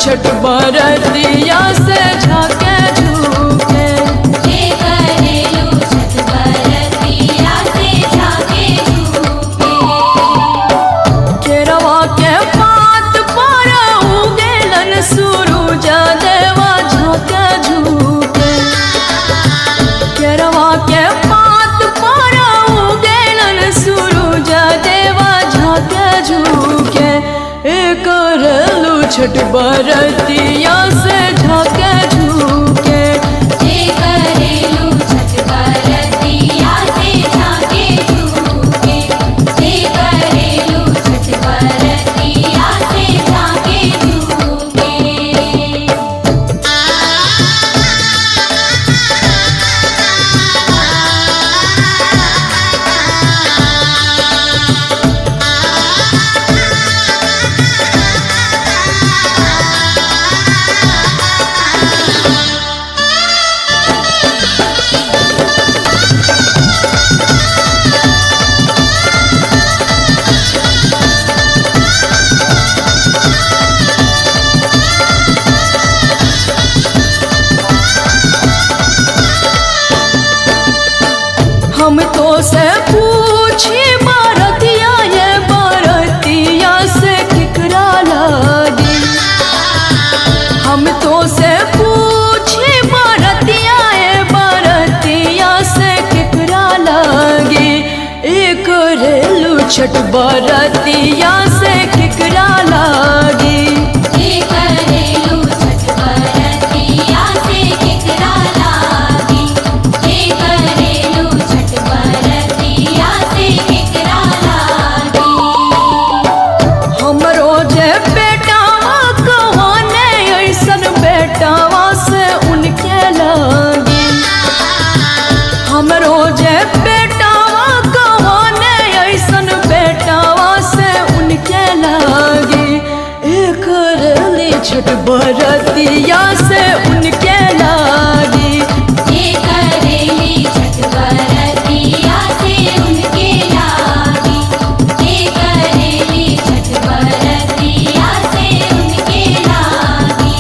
छठ बरतिया से झाके झूके। जे करेलू छठ बरतिया से झाके झूके। केरवा के पात पर उगेलन सूरज देवा झाके झूके। केरवा के पात पर उगेलन सूरज देवा झाके झूके। करेलू छठ बरतिया से झाके झूके। जे करेलू छठ बरतिया से झाके झूके। जे करेलू छठ बरतिया से झाके झूके। हम तो से पूछी बरतिया ये बरतिया से केकरा लागी। हम तो से पूछी बरतिया ये बरतिया से केकरा लागी। करेलू छठ बरतिया से केकरा लागी। जे करेलू छठ बरतिया से केकरा लागी। जे करेलू छठ बरतिया से केकरा लागी। हमरो जे बेटावा कहाने ऐसन बेटावा से उनके लागी। हमरो जे बेटावा कहाने ऐसन बेटावा से उनके लागी। करेली छठ बरतिया से उनके लागी। जे करेली छठ बरतिया से उनके लागी। जे करेली छठ बरतिया से उनके लागी।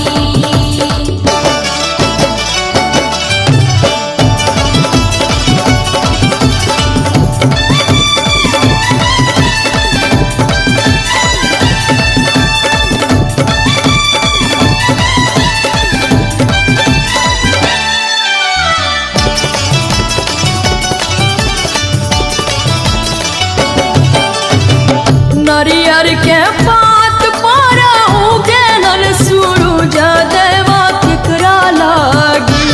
नारियर के पात पर उगेलन सूरज देवा केकरा लागी।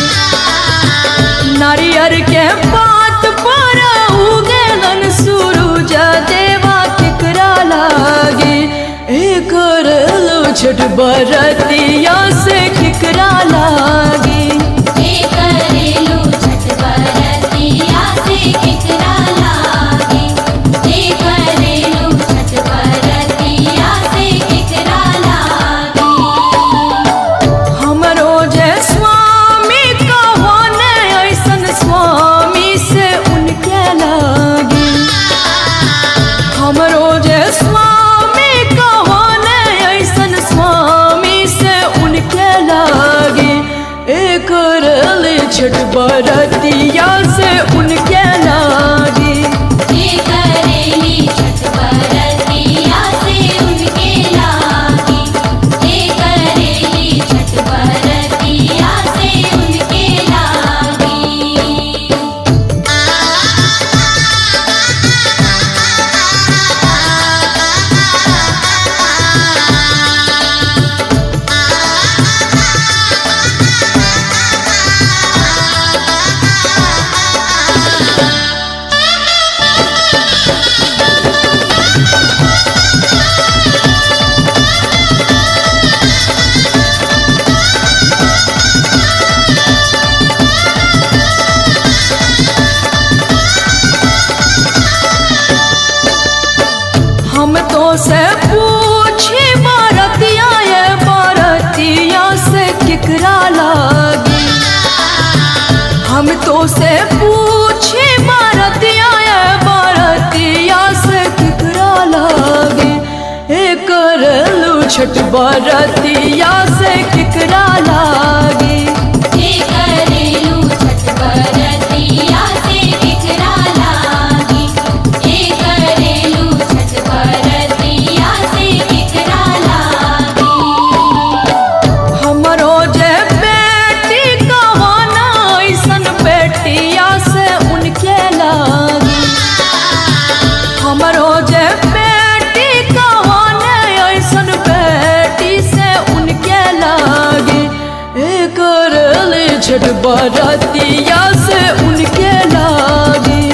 नारियर के पात पर उगेलन सूरज देवा केकरा लागी। करेलू छठ बरतिया से केकरा लागी। जे करेलू छठ बरतिया से केकरा लागी। जे करेलू छठ बरतिया से केकरा लागी। हमरो जे स्वामी कहाने ऐसन स्वामी से उनके लागी। हमरो जे स्वामी कहाने ऐसन स्वामी से उनके लागी। करेली छठ बरतिया से उनके लागी। जे करेली छठ बरतिया से उनके लागी। जे करेली छठ बरतिया से उनके लागी। हम तो से पूछी बरतिया ये बरतिया से केकरा लागी। हम तो से पूछी बरतिया ये बरतिया से केकरा लागी। करेलू छठ बरतिया से केकरा लागी। हे करेलू छठ बरतिया से केकरा लागी। हे करेलू छठ बरतिया से केकरा लागी। हमरो जे बेटी कवाना ऐसन बेटिया से उनके लागी। हमरो जे बेटी कवाना ऐसन बेटी से उनके लागी। करेली छठ बरतिया से उनके लागी।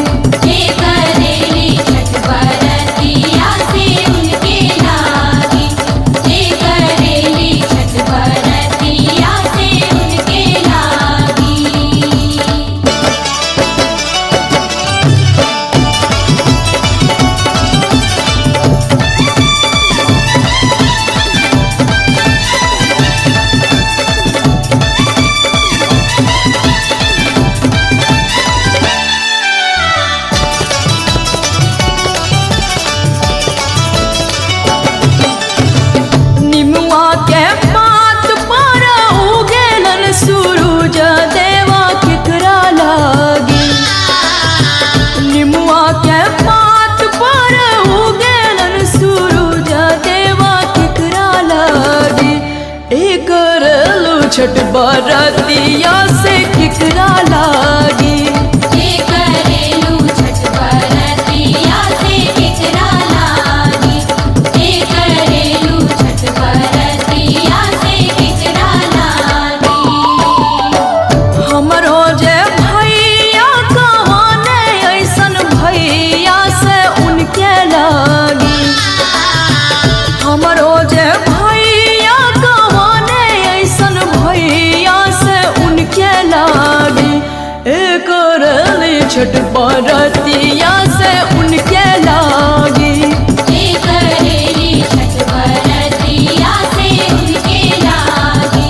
हे करेली छठ बरतिया से उनके लागी। हे करेली छठ बरतिया से उनके लागी। निमुआ के पात पर उगेलन सूरज देवा केकरा लागी। निमुआ के पात पर उगेलन सूरज देवा केकरा लागी। करेलू छठ बरतिया से केकरा लागी। हे करेलू छठ बरतिया से केकरा लागी। हे करेलू छठ बरतिया से केकरा लागी। हमरो जे भैया कहाने ऐसन भैया से उनके लागी। हमरो जे भैया कहाने ऐसन भैया से उनके लागी। करेली छठ बरतिया से उनके लागी। हे करेली छठ बरतिया से उनके लागी।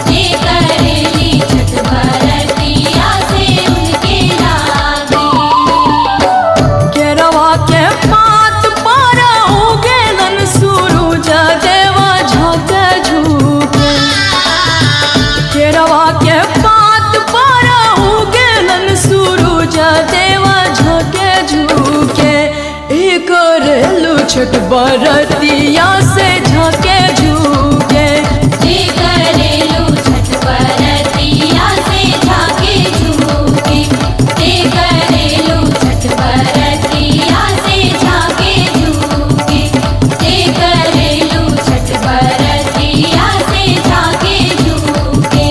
हे करेली छठ बरतिया से उनके लागी। केरवा के पात पर उगेलन सूरज देवा झाँके झुके। केरवा के पात पर उगेलन सूरज देवा झाँके झुके। करेलू छठ बरतिया से झाँके झुके। हे करेलू छठ बरतिया से झाँके झुके। हे करेलू छठ बरतिया से झाँके झुके। हे करेलू छठ बरतिया से झाँके झुके।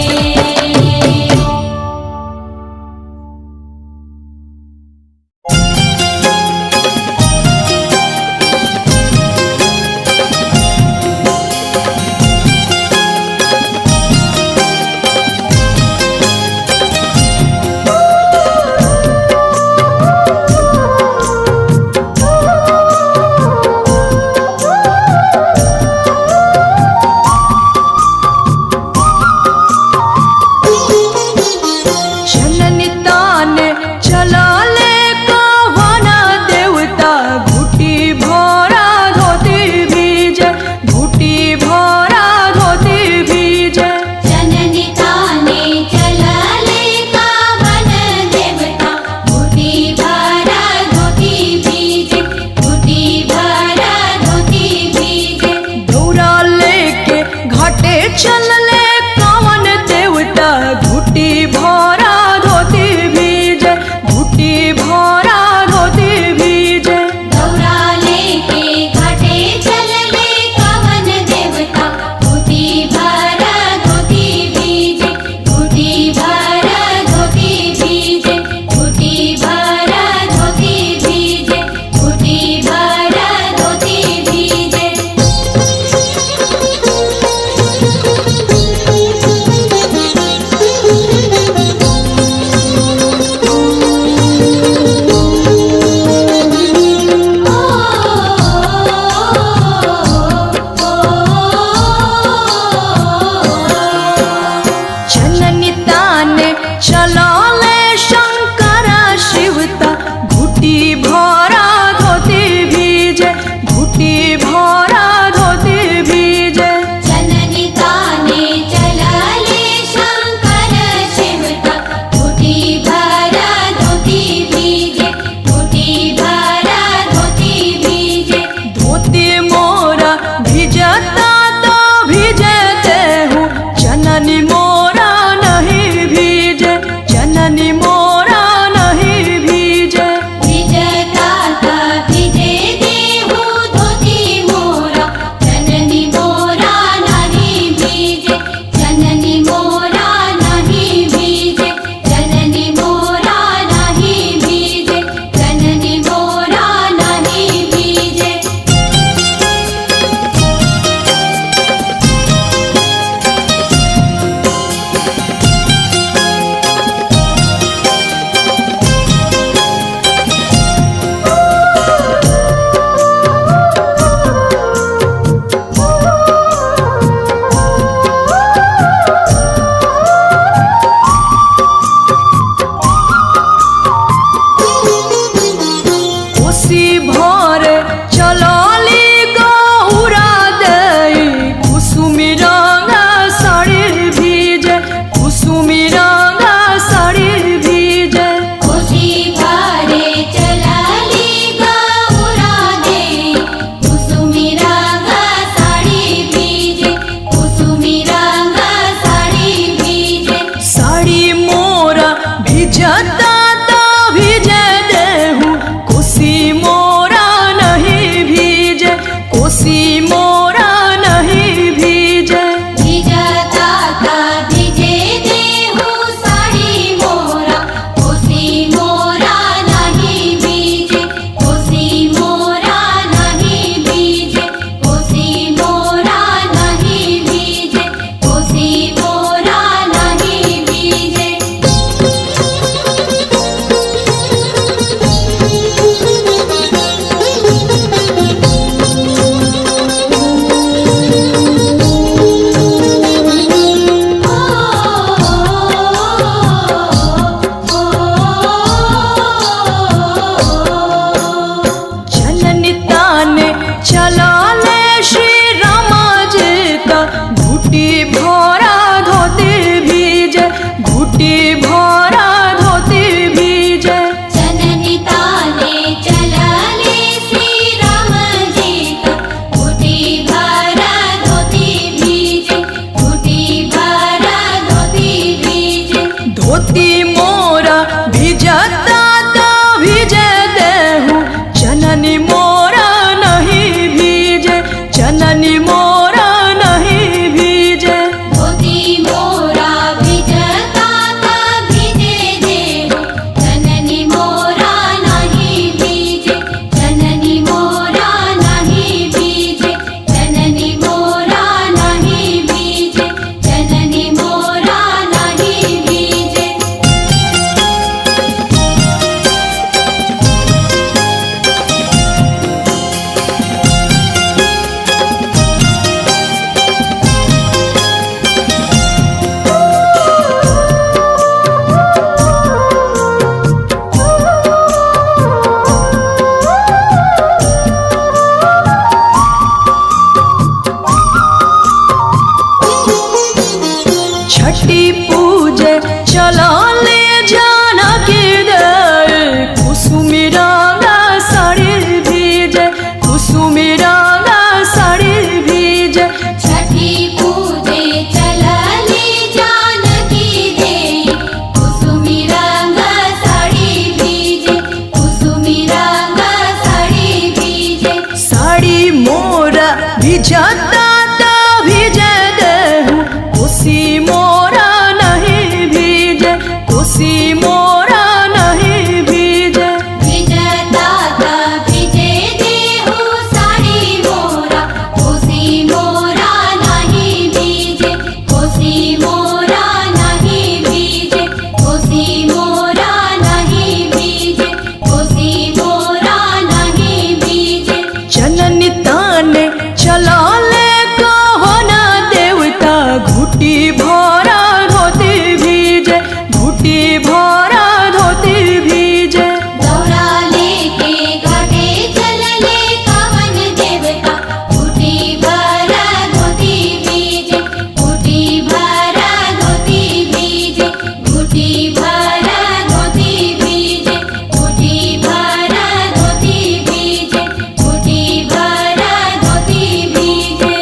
भिजता ता भिजे देहूँ कोसी मोरा नहीं भीजे, कोसी मोरा नहीं भीजे। भिजता ता भिजे देहु साड़ी मोरा, कोसी मोरा नहीं भीजे, कोसी मोरा नहीं भीजे, कोसी मोरा नहीं भीजे, कोसी मोरा नहीं भीजे। जननी ताने चला ले कहो ना देवता घुटी भरा धोती भीजे, घुटी भरा धोती भीजे। दौरा लेके घाटे चलले कवन देवता, घुटी भरा धोती भीजे, घुटी भरा धोती भीजे, घुटी भरा धोती भीजे, घुटी भरा धोती भीजे, घुटी भरा धोती भीजे।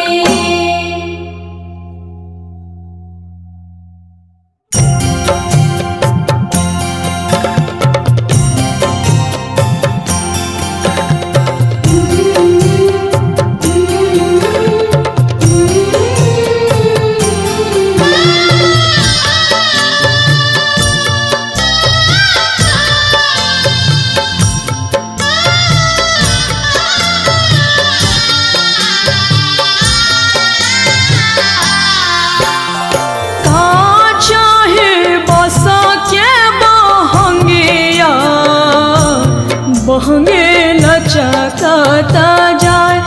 का चाहे बसा के बहंगिया, बहंगे लचकाता जाए,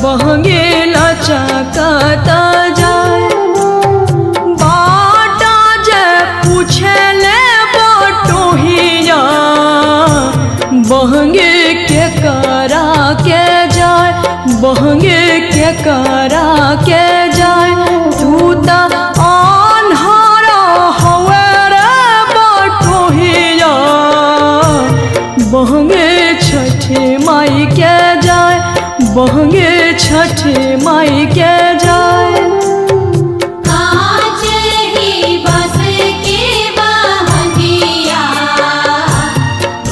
बहंगे लचकाता जाए। बाटा जे पूछे ले बटोहिया, बहंगे के करा के जाए, बहंगे के करा के जाए। तू ता अन्हारा हवे रे बटोहिया, बहंगे छठी माई के जाए, बहंगे छठी माई के जाए। कांच ही बस के बहंगिया,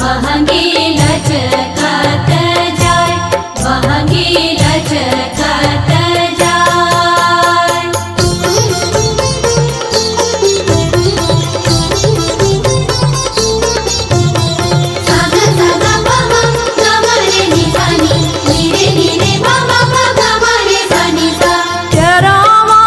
बहंगी लचकत जाए, बहंगी लचकत जाए। साग साग बाबा गमरे निसानी, नीरे नीरे बाबा गमरे सनी सा। केरावा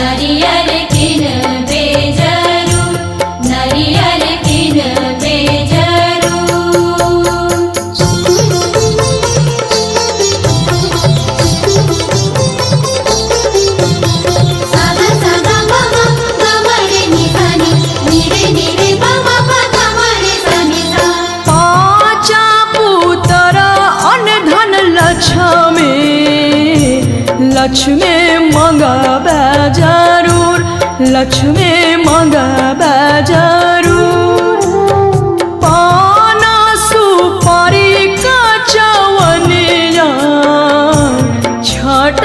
नरियर किन बे जरूर नरियर किन बे जरूर सागा सागा बाबा गमरे निधानी निरे निरे बाबा गमरे सनी सा पाचा पुत्र अन्न धन लक्ष्मी लक्ष्मी मंगबे जरूर लक्ष्मी मंगबे जरूर पान सुपारी का चवनिया छठ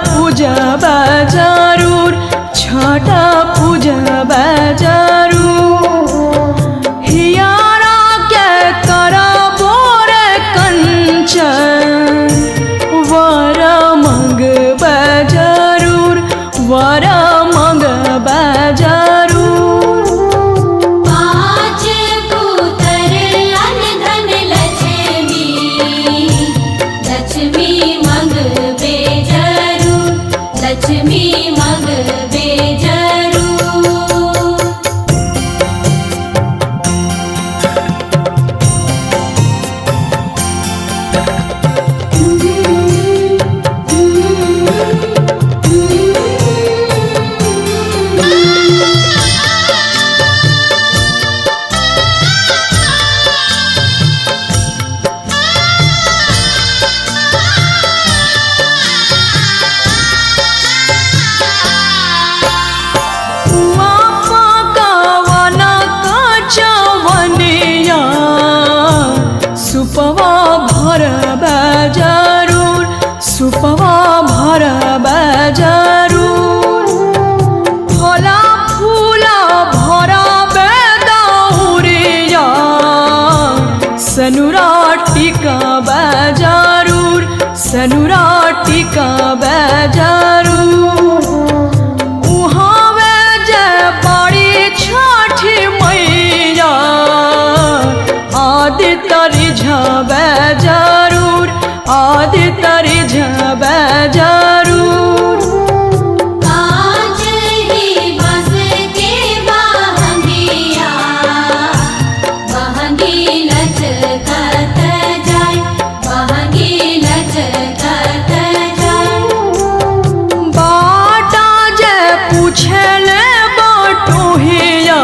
पूजबे जरूर छठ पूजबे जरूर हियारा के करबो रे कंचन वर मंगबे जरूर वर मंगबे जरूर पाँच पुत्र अन्न धन लक्ष्मी लक्ष्मी मंगबे जरूर लक्ष्मी मंगबे जरूर सुपवा भरबे जरूर सुपवा भरबे जरूर फला फूला भरबे दौरिया सनुरा टिकबे जरूर सनुरा टिकबे जरूर उहावे जे बड़ी छठी मैया आदित्य रिझबे जरूर आदित्य रिझबे जरूर काज ही बस के बहंगिया बहंगी लचकत जाय बहंगी लचकत जाय बाटा जे पूछले बटोहिया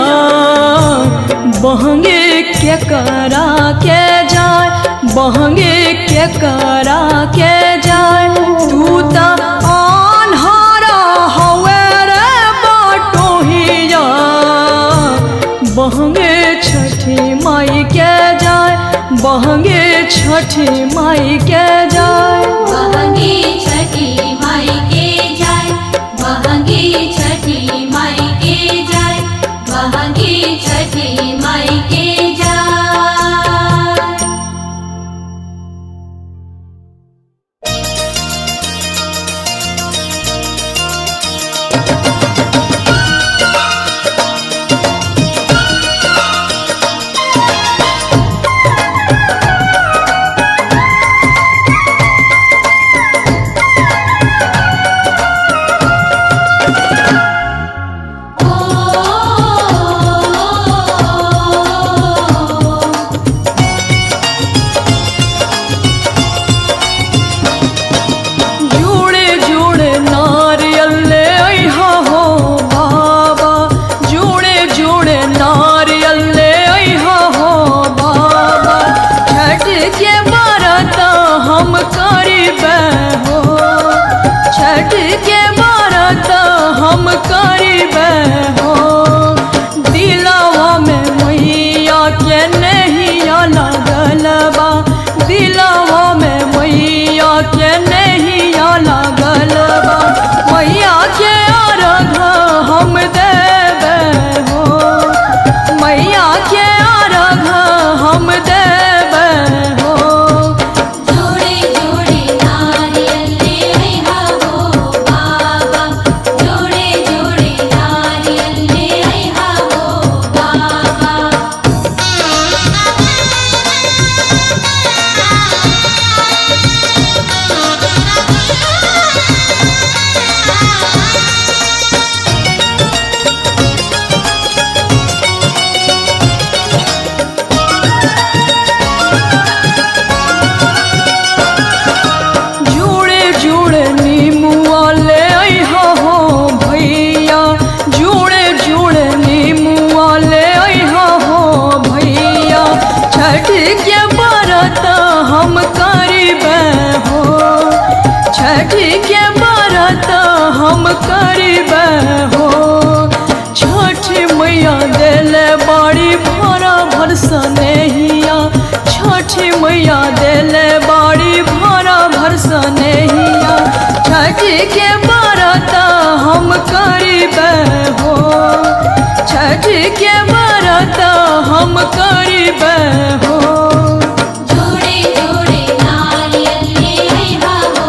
बहंगे के करा के जाय बहंगे के करा के जाय तू त आन्हारा हवे रे बटोहिया बहंगे छठी माई के जाय बहंगे छठी माई के जाय बहंगी छठी माई के जाय बहंगी छठी माई के जाय बहंगी छठी माई के जाय करीबे हो। छठी मैया देले बाड़ी भरा भरसा नहिया, छठी मैया देले बाड़ी भरा भरसा नहिया। छठी के व्रत हम करीबे हो, छठी के व्रत हम करीबे हो। जोड़े जोड़े नारियल ले आइहा हो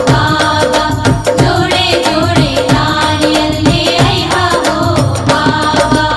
बाबा, जोड़े जोड़े नारियल ले आइहा हो बाबा।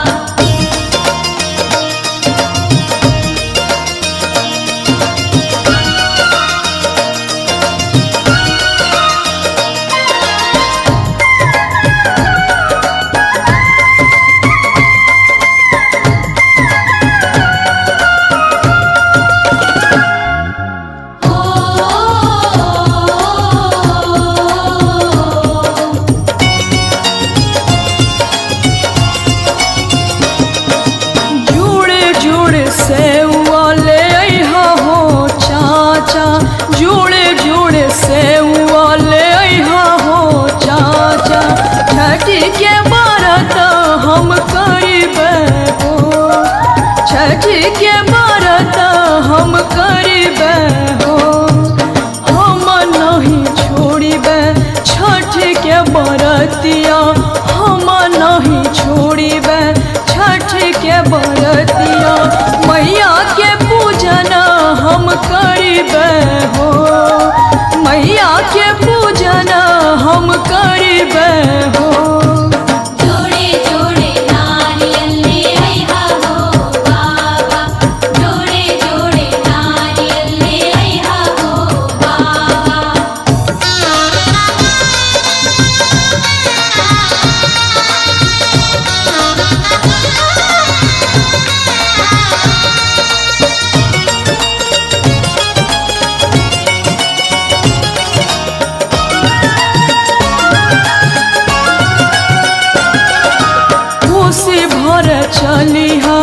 जुड़े जुड़े सेवा ले आइहा हो चाचा, जुड़े जुड़े सेवा ले आइहा हो चाचा। छठी के व्रत हम करीबे हो, छठी के व्रत हम करीबे हो। हम नहीं छोड़िबे छठ के व्रतिया, हम नहीं छोड़िबे छठ के व्रतिया। मैया के पूजन हम करीबे हो, मैया के पूजन हम करीबे हो। जोड़े जोड़े नारियल ले आइहा हो बाबा, जोड़े जोड़े नारियल ले आइहा हो बाबा। कोसी भर चलिहा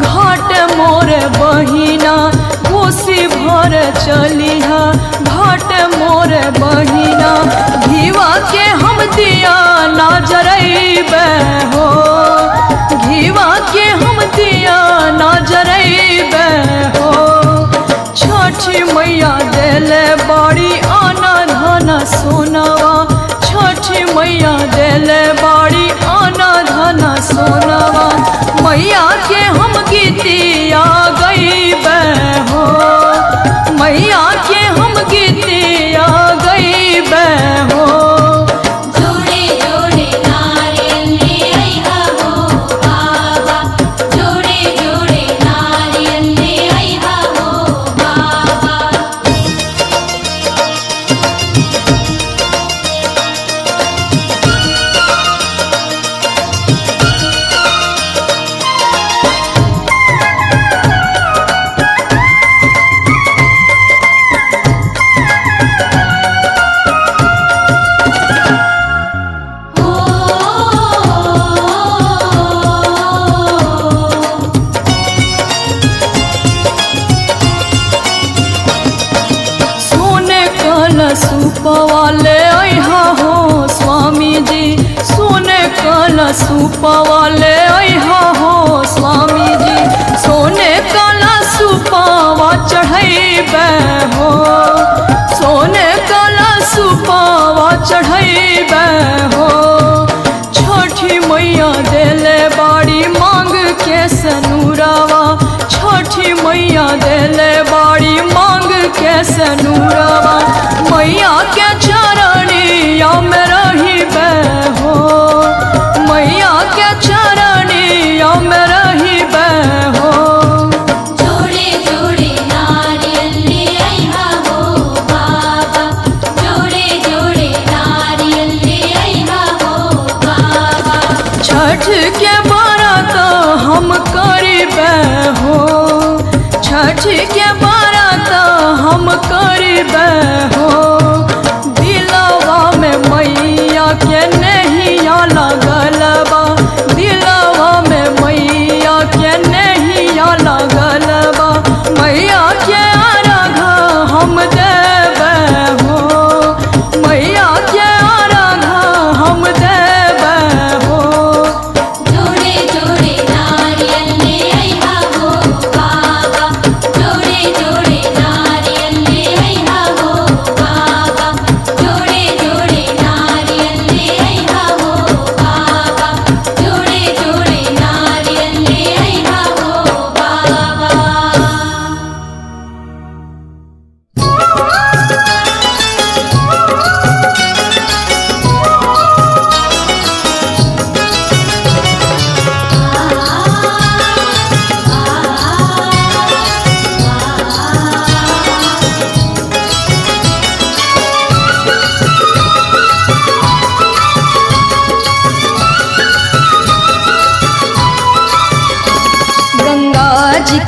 घाट मोर बहिना, कोसी भर चलिहा घाट मोर बहिना। घीवा के हम दिया ना जरैबे हो, घीवा के हम दिया ना जरैबे हो। छठी मैया देले बाड़ी आना धन सोनवा, छठी मैया देले बाड़ी आना धन सोनवा। मैया के हम गीतिया गईबे हो, मैया के हम गीतिया गईबे हो। जोड़े जोड़े नारियल ले आइहा हो बाबा, जोड़े जोड़े नारियल ले आइहा हो बाबा। सोने कलशुपवा ले आइहा हो स्वामी जी, सोने कलशुपवा ले आइहा हो स्वामी जी। सोने कलशुपवा चढ़ैबे हो, सोने कलशुपवा चढ़ैबे हो। छठी मैया देले बाड़ी मांग के सनुरवा, छठी मैया देले बाड़ी मांग के सनुरवा। मैया के चरणिया में रहिबे हो, मैया के चरणिया में रहिबे हो। जोड़े जोड़े नारियल ले आइहा हो बाबा, जोड़े जोड़े नारियल ले आइहा हो बाबा। छठ के व्रत हम करीबे हो, छठ के व्रत हम करीबे हो। दिलवा में मैया के नहिया लगल बा, दिलवा में मैया के नहिया लगल बा। मैया के अर्घ हम देबे हो, मैया के अर्घ हम देबे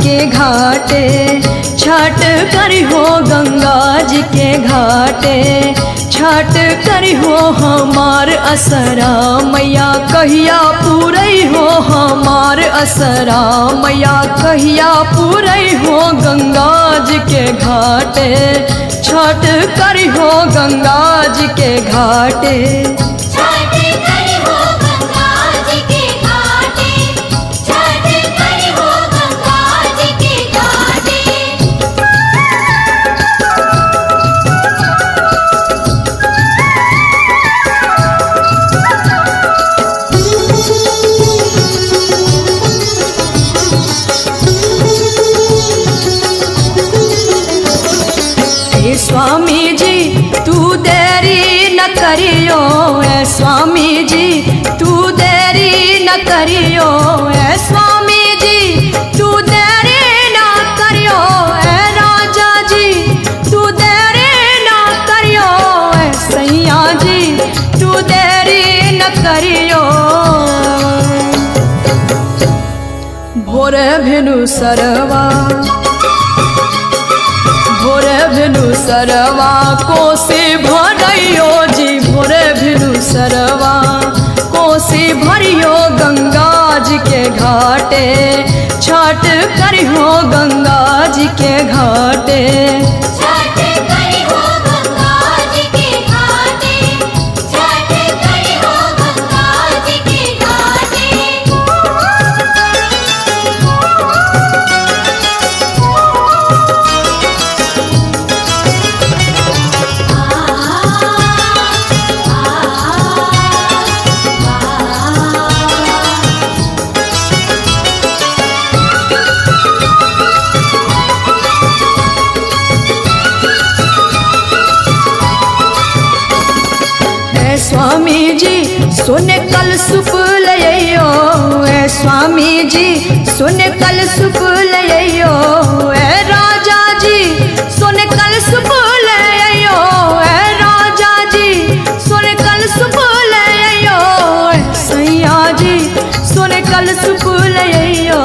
के घाटे छठ करी हो गंगा जी के घाटे छठ करी हो हमार असरा मैया कहिया पूरई हो हमार असरा मैया कहिया पूरई हो गंगा जी के घाटे छठ करी हो गंगा जी के घाटे छठ करी हो गंगा जी के घाटे छठ करी हो गंगा जी के घाटे हे स्वामी जी तू देरी न करियो ऐ स्वामी जी तू देरी न करियो ऐ स्वामी जी तू देरी न करियो ऐ राजा जी तू देरी न करियो ऐ सैया जी तू देरी न करियो भोरे भेनु सरवा भोरे भेनु सरवा कोसी भरियो जी भोरे भेनु सरवा कोसी भरियो गंगा जी के घाटे छठ करियो गंगा जी के घाटे छठ करी हो गंगा जी के घाटे छठ करी हो गंगा जी के घाटे ऐ स्वामी जी सोने कल सुप लइयो ऐ स्वामी जी सोने कल सुप लइयो ऐ राजा जी सोने कल सुप लइयो ऐ राजा जी सोने कल सुप लइयो ऐ सैया जी सोने कल सुप लइयो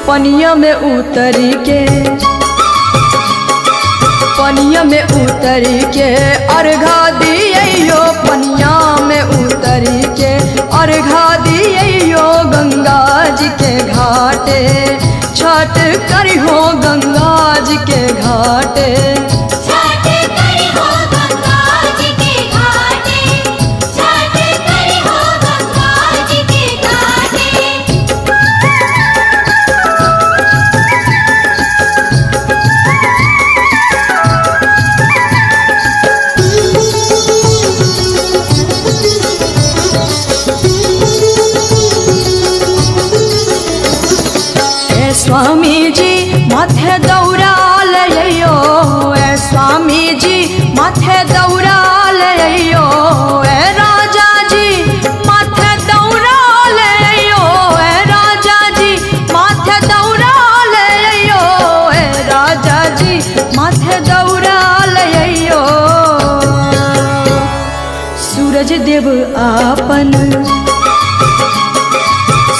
पनिया में उतरी के पनिया में उतरी के अर्घा दियो पनिया में उतरी के अर्घा दियो गंगा जी के घाटे छठ करी हो गंगा जी के घाटे छठ करी हो गंगा जी के घाटे छठ करी हो गंगा जी के घाटे ऐ स्वामी जी माथे दौरा लइयो ऐ स्वामी जी माथे दौरा लइयो ऐ राजा जी माथे दौरा लइयो ऐ राजा जी माथे दौरा लइयो ऐ राजा जी माथे दौरा लइयो सूरज देव आपन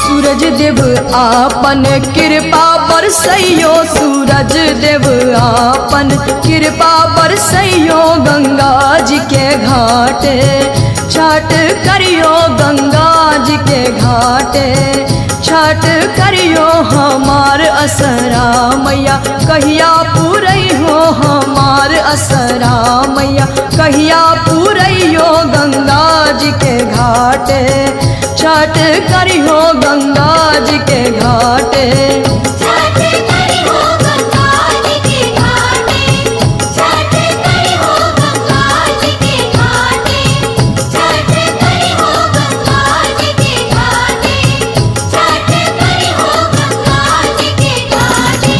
सूरज देव आपन कृपा बरसइयो सूरज देव आपन कृपा बरसइयो गंगा जी के घाटे छठ करियो गंगा जी के घाटे छठ करियो हमार असरा मैया कहिया पूरई हो हमार असरा मैया कहिया पूरइयो गंगा जी के घाटे छठ करियो गंगा जी के घाटे छठ करी हो गंगा जी के घाटे छठ करी हो गंगा जी के घाटे छठ करी हो गंगा जी के घाटे छठ करी हो गंगा जी के घाटे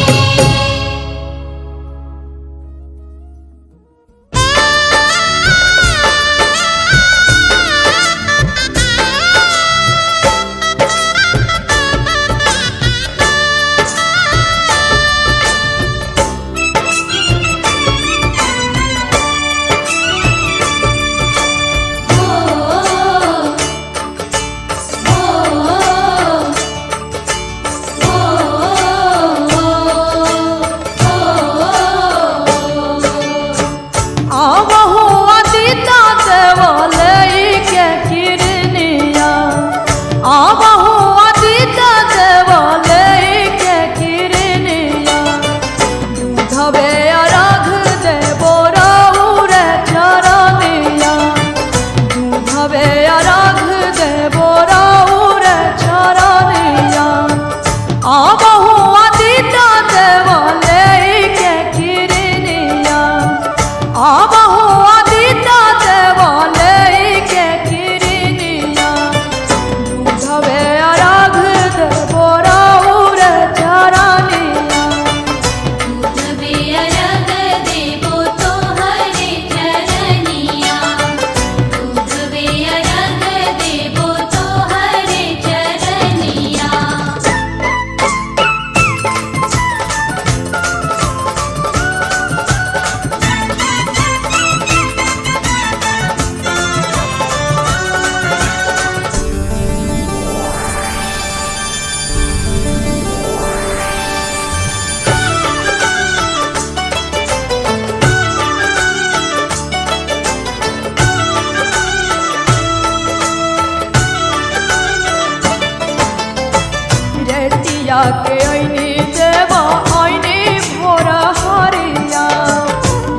के ऐनी देवा ऐनी भोर हरिया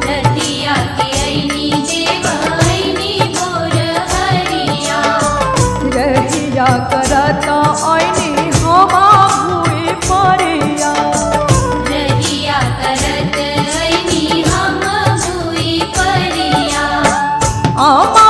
रतिया के ऐनी देवा ऐनी भोर हरिया रहिया करता ऐनी हम भूई परिया रहिया करत ऐनी हम भूई परिया आमा